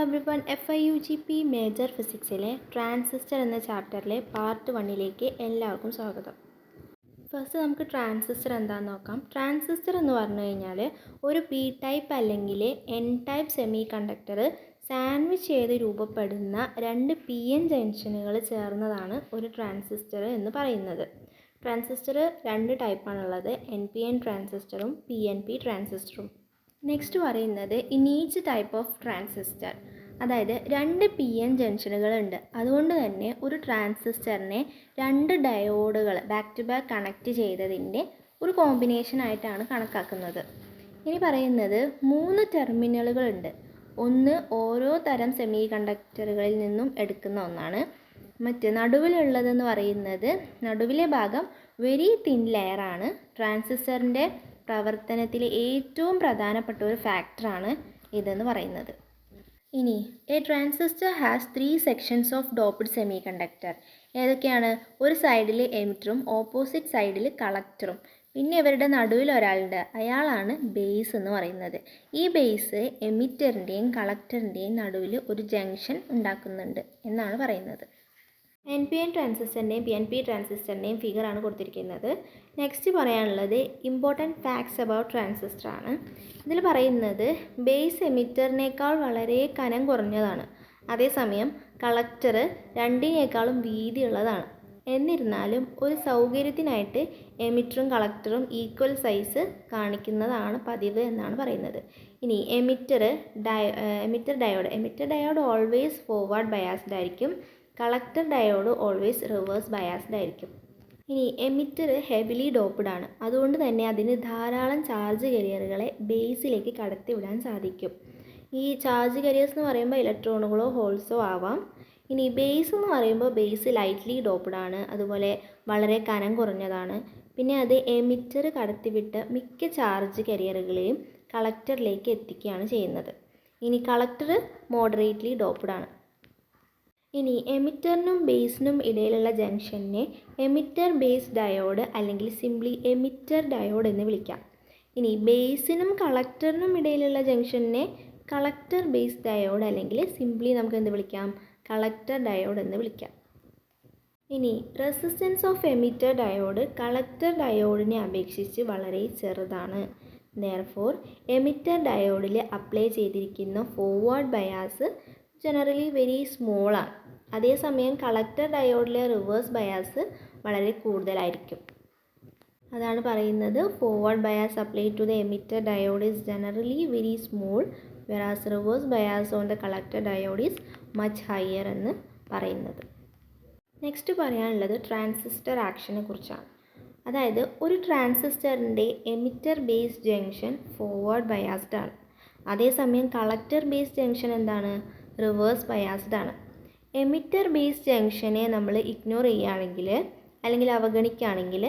Everyone FIUGP major ഫിസിക്സിലെ transistor എന്ന ചാപ്റ്ററിലെ part 1ലേക്ക് എല്ലാവർക്കും സ്വാഗതം. ഫസ്റ്റ് നമുക്ക് ട്രാൻസിസ്റ്റർ എന്താണെന്ന് നോക്കാം. ട്രാൻസിസ്റ്റർ എന്ന് പറഞ്ഞു കഴിഞ്ഞാൽ ഒരു പി ടൈപ്പ് അല്ലെങ്കിൽ N type semi conductor sandwich ചെയ്ത് രൂപപ്പെടുന്ന രണ്ട് PN ജംഗ്ഷനുകൾ ചേർന്നതാണ് ഒരു ട്രാൻസിസ്റ്റർ എന്ന് പറയുന്നത്. ട്രാൻസിസ്റ്റർ രണ്ട് ടൈപ്പാണുള്ളത്, NPN ട്രാൻസിസ്റ്ററും PNP ട്രാൻസിസ്റ്ററും. നെക്സ്റ്റ് പറയുന്നത് in each type of transistor, അതായത് രണ്ട് PN ജംഗ്ഷനുകളുണ്ട്. അതുകൊണ്ട് തന്നെ ഒരു ട്രാൻസിസ്റ്ററിനെ രണ്ട് ഡയോഡുകൾ ബാക്ക് ടു ബാക്ക് കണക്ട് ചെയ്തതിൻ്റെ ഒരു കോമ്പിനേഷൻ ആയിട്ടാണ് കണക്കാക്കുന്നത്. ഇനി പറയുന്നത് 3 ടെർമിനലുകളുണ്ട്. ഒന്ന് ഓരോ തരം സെമി കണ്ടക്ടറുകളിൽ നിന്നും എടുക്കുന്ന ഒന്നാണ്. മറ്റ് നടുവിലുള്ളതെന്ന് പറയുന്നത്, നടുവിലെ ഭാഗം വെരി തിൻ ലെയറാണ്. ട്രാൻസിസ്റ്ററിൻ്റെ പ്രവർത്തനത്തിലെ ഏറ്റവും പ്രധാനപ്പെട്ട ഒരു ഫാക്ടറാണ് ഇതെന്ന് പറയുന്നത്. ഇനി A transistor has 3 sections of doped semi conductor. ഏതൊക്കെയാണ്? ഒരു സൈഡിൽ എമിറ്ററും ഓപ്പോസിറ്റ് സൈഡിൽ കളക്ടറും, പിന്നെ ഇവരുടെ നടുവിൽ ഒരാളുണ്ട്, അയാളാണ് ബേസ് എന്ന് പറയുന്നത്. ഈ ബേസ് എമിറ്ററിൻ്റെയും കളക്ടറിൻ്റെയും നടുവിൽ ഒരു ജംഗ്ഷൻ ഉണ്ടാക്കുന്നുണ്ട് എന്നാണ് പറയുന്നത്. NPN ട്രാൻസിസ്റ്ററിൻ്റെയും PNP ട്രാൻസിസ്റ്ററിൻ്റെയും ഫിഗറാണ് കൊടുത്തിരിക്കുന്നത്. നെക്സ്റ്റ് പറയാനുള്ളത് ഇമ്പോർട്ടൻറ്റ് ഫാക്ട്സ് അബൌട്ട് ട്രാൻസിസ്റ്റർ ആണ്. ഇതിൽ പറയുന്നത് ബേസ് എമിറ്ററിനേക്കാൾ വളരെ കനം കുറഞ്ഞതാണ്. അതേസമയം കളക്ടർ രണ്ടിനേക്കാളും വീതിയുള്ളതാണ്. എന്നിരുന്നാലും ഒരു സൗകര്യത്തിനായിട്ട് എമിറ്ററും കളക്ടറും ഈക്വൽ സൈസ് കാണിക്കുന്നതാണ് പതിവ് എന്നാണ് പറയുന്നത്. ഇനി emitter diode always forward biased ആയിരിക്കും. Collector diode always reverse biased ആയിരിക്കും. ഇനി എമിറ്റർ ഹെവിലി ഡോപ്ഡ് ആണ്. അതുകൊണ്ട് തന്നെ അതിന് ധാരാളം ചാർജ് കരിയറുകളെ ബേസിലേക്ക് കടത്തിവിടാൻ സാധിക്കും. ഈ ചാർജ് കരിയേഴ്സ് എന്ന് പറയുമ്പോൾ ഇലക്ട്രോണുകളോ ഹോൾസോ ആവാം. ഇനി ബേസ് എന്ന് പറയുമ്പോൾ ബേസ് ലൈറ്റ്ലി ഡോപ്ഡ് ആണ്, അതുപോലെ വളരെ കനം കുറഞ്ഞതാണ്. പിന്നെ അത് എമിറ്റർ കടത്തിവിട്ട് മിക്ക ചാർജ് കരിയറുകളെയും കളക്ടറിലേക്ക് എത്തിക്കുകയാണ് ചെയ്യുന്നത്. ഇനി കളക്ടർ മോഡറേറ്റ്ലി ഡോപ്ഡ് ആണ്. ഇനി എമിറ്ററിനും ബേസിനും ഇടയിലുള്ള ജംഗ്ഷനെ എമിറ്റർ ബേസ് ഡയോഡ് അല്ലെങ്കിൽ സിംപ്ലി എമിറ്റർ ഡയോഡ് എന്ന് വിളിക്കാം. ഇനി ബേസിനും കളക്ടറിനും ഇടയിലുള്ള ജംഗ്ഷനെ കളക്ടർ ബേസ് ഡയോഡ് അല്ലെങ്കിൽ സിംപ്ലി നമുക്ക് എന്ത് വിളിക്കാം? കളക്ടർ ഡയോഡ് എന്ന് വിളിക്കാം. ഇനി resistance of emitter diode collector ഡയോഡിനെ അപേക്ഷിച്ച് വളരെ ചെറുതാണ്. ദെയർഫോർ എമിറ്റർ ഡയോഡിൽ അപ്ലൈ ചെയ്തിരിക്കുന്ന forward bias generally very small ആണ്. അതേസമയം കളക്ടർ ഡയോഡിലെ റിവേഴ്സ് ബയാസ് വളരെ കൂടുതലായിരിക്കും. അതാണ് പറയുന്നത് forward bias apply to the emitter diode is generally very small, versus reverse bias on the collector diode is much higher എന്ന് പറയുന്നത്. നെക്സ്റ്റ് പറയാനുള്ളത് ട്രാൻസിസ്റ്റർ ആക്ഷനെ കുറിച്ചാണ്. അതായത് ഒരു ട്രാൻസിസ്റ്ററിൻ്റെ emitter base junction forward biased ആണ്. അതേസമയം കളക്ടർ ബേസ് ജംഗ്ഷൻ എന്താണ്? റിവേഴ്സ് ബയാസ്ഡ് ആണ്. എമിറ്റർ ബേസ് ജംഗ്ഷനെ നമ്മൾ ഇഗ്നോർ ചെയ്യുകയാണെങ്കിൽ അല്ലെങ്കിൽ അവഗണിക്കുകയാണെങ്കിൽ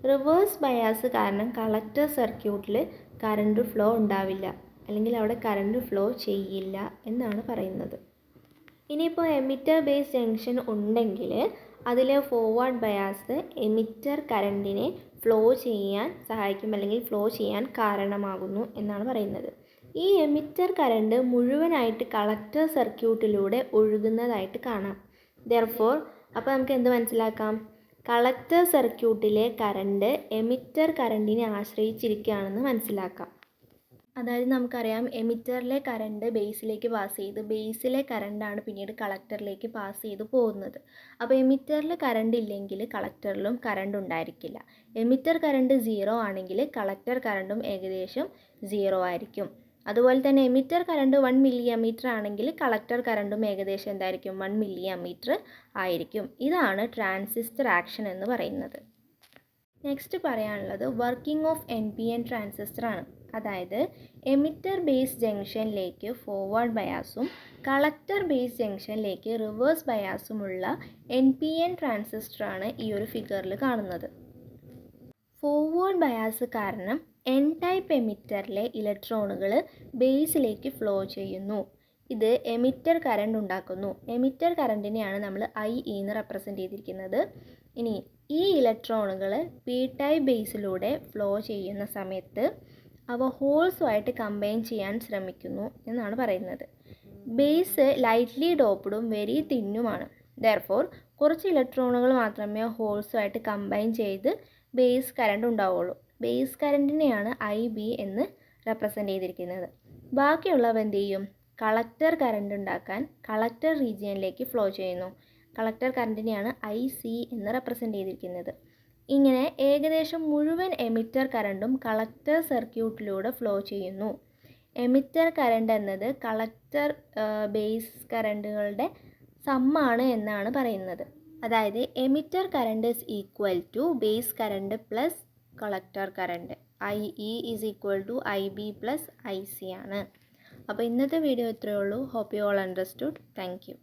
റിവേഴ്സ് ബയാസ് കാരണം കളക്ടർ സർക്യൂട്ടിൽ കറണ്ട് ഫ്ലോ ഉണ്ടാവില്ല, അല്ലെങ്കിൽ അവിടെ കറണ്ട് ഫ്ലോ ചെയ്യില്ല എന്നാണ് പറയുന്നത്. ഇനിയിപ്പോൾ എമിറ്റർ ബേസ് ജംഗ്ഷൻ ഉണ്ടെങ്കിൽ അതിലെ ഫോർവേഡ് ബയാസ് എമിറ്റർ കറണ്ടിനെ ഫ്ലോ ചെയ്യാൻ സഹായിക്കും, അല്ലെങ്കിൽ ഫ്ലോ ചെയ്യാൻ കാരണമാകുന്നു എന്നാണ് പറയുന്നത്. ഈ എമിറ്റർ കറണ്ട് മുഴുവനായിട്ട് കളക്ടർ സർക്യൂട്ടിലൂടെ ഒഴുകുന്നതായിട്ട് കാണാം. ദെയർഫോർ അപ്പോൾ നമുക്ക് എന്ത് മനസ്സിലാക്കാം? കളക്ടർ സർക്യൂട്ടിലെ കറണ്ട് എമിറ്റർ കറണ്ടിനെ ആശ്രയിച്ചിരിക്കുകയാണെന്ന് മനസ്സിലാക്കാം. അതായത് നമുക്കറിയാം എമിറ്ററിലെ കറണ്ട് ബേസിലേക്ക് പാസ് ചെയ്ത് ബേസിലെ കറണ്ടാണ് പിന്നീട് കളക്ടറിലേക്ക് പാസ് ചെയ്ത് പോകുന്നത്. അപ്പോൾ എമിറ്ററിൽ കറണ്ട് ഇല്ലെങ്കിൽ കളക്ടറിലും കറണ്ട് ഉണ്ടായിരിക്കില്ല. എമിറ്റർ കറണ്ട് 0 ആണെങ്കിൽ കളക്ടർ കറണ്ടും ഏകദേശം 0 ആയിരിക്കും. അതുപോലെ തന്നെ എമിറ്റർ കറണ്ട് 1 മില്ലി അമ്മീറ്റർ ആണെങ്കിൽ കളക്ടർ കറണ്ടും ഏകദേശം എന്തായിരിക്കും? 1 മില്ലി അമ്മീറ്റർ ആയിരിക്കും. ഇതാണ് ട്രാൻസിസ്റ്റർ ആക്ഷൻ എന്ന് പറയുന്നത്. നെക്സ്റ്റ് പറയാനുള്ളത് വർക്കിംഗ് ഓഫ് NPN ട്രാൻസിസ്റ്റർ ആണ്. അതായത് എമിറ്റർ ബേസ് ജംഗ്ഷനിലേക്ക് ഫോർവേഡ് ബയാസും കളക്ടർ ബേസ് ജംഗ്ഷനിലേക്ക് റിവേഴ്സ് ബയാസുമുള്ള NPN ട്രാൻസിസ്റ്ററാണ് ഈ ഒരു ഫിഗറിൽ കാണുന്നത്. ഫോർവേഡ് ബയാസ് കാരണം N ടൈപ്പ് എമിറ്ററിലെ ഇലക്ട്രോണുകൾ ബേസിലേക്ക് ഫ്ലോ ചെയ്യുന്നു. ഇത് എമിറ്റർ കറണ്ട് ഉണ്ടാക്കുന്നു. എമിറ്റർ കറണ്ടിനെയാണ് നമ്മൾ IE എന്ന് റെപ്രസെൻ്റ് ചെയ്തിരിക്കുന്നത്. ഇനി ഈ ഇലക്ട്രോണുകൾ പി ടൈപ്പ് ബേസിലൂടെ ഫ്ലോ ചെയ്യുന്ന സമയത്ത് അവ ഹോൾസുമായിട്ട് കമ്പൈൻ ചെയ്യാൻ ശ്രമിക്കുന്നു എന്നാണ് പറയുന്നത്. ബേസ് ലൈറ്റ്ലി ഡോപ്ഡും വെരി തിന്നുമാണ്. ദെർഫോർ കുറച്ച് ഇലക്ട്രോണുകൾ മാത്രമേ ഹോൾസുമായിട്ട് കമ്പൈൻ ചെയ്ത് ബേസ് കറണ്ട് ഉണ്ടാവുള്ളൂ. ബേസ് കറണ്ടിനെയാണ് IB എന്ന് റെപ്രസെൻ്റ് ചെയ്തിരിക്കുന്നത്. ബാക്കിയുള്ളവ എന്ത് ചെയ്യും? കളക്ടർ കറണ്ട് ഉണ്ടാക്കാൻ കളക്ടർ റീജിയനിലേക്ക് ഫ്ലോ ചെയ്യുന്നു. കളക്ടർ കറണ്ടിനെയാണ് IC എന്ന് റെപ്രസെൻ്റ് ചെയ്തിരിക്കുന്നത്. ഇങ്ങനെ ഏകദേശം മുഴുവൻ എമിറ്റർ കറണ്ടും കളക്ടർ സർക്യൂട്ടിലൂടെ ഫ്ലോ ചെയ്യുന്നു. എമിറ്റർ കറണ്ട് എന്നത് കളക്ടർ ബേസ് കറണ്ടുകളുടെ സമ്മാണ് എന്നാണ് പറയുന്നത്. അതായത് emitter current is equal to base current plus collector current. IE is equal to IB plus IC ആണ്. അപ്പോൾ ഇന്നത്തെ വീഡിയോ ഇത്രയേ ഉള്ളൂ. Hope you all understood. Thank U.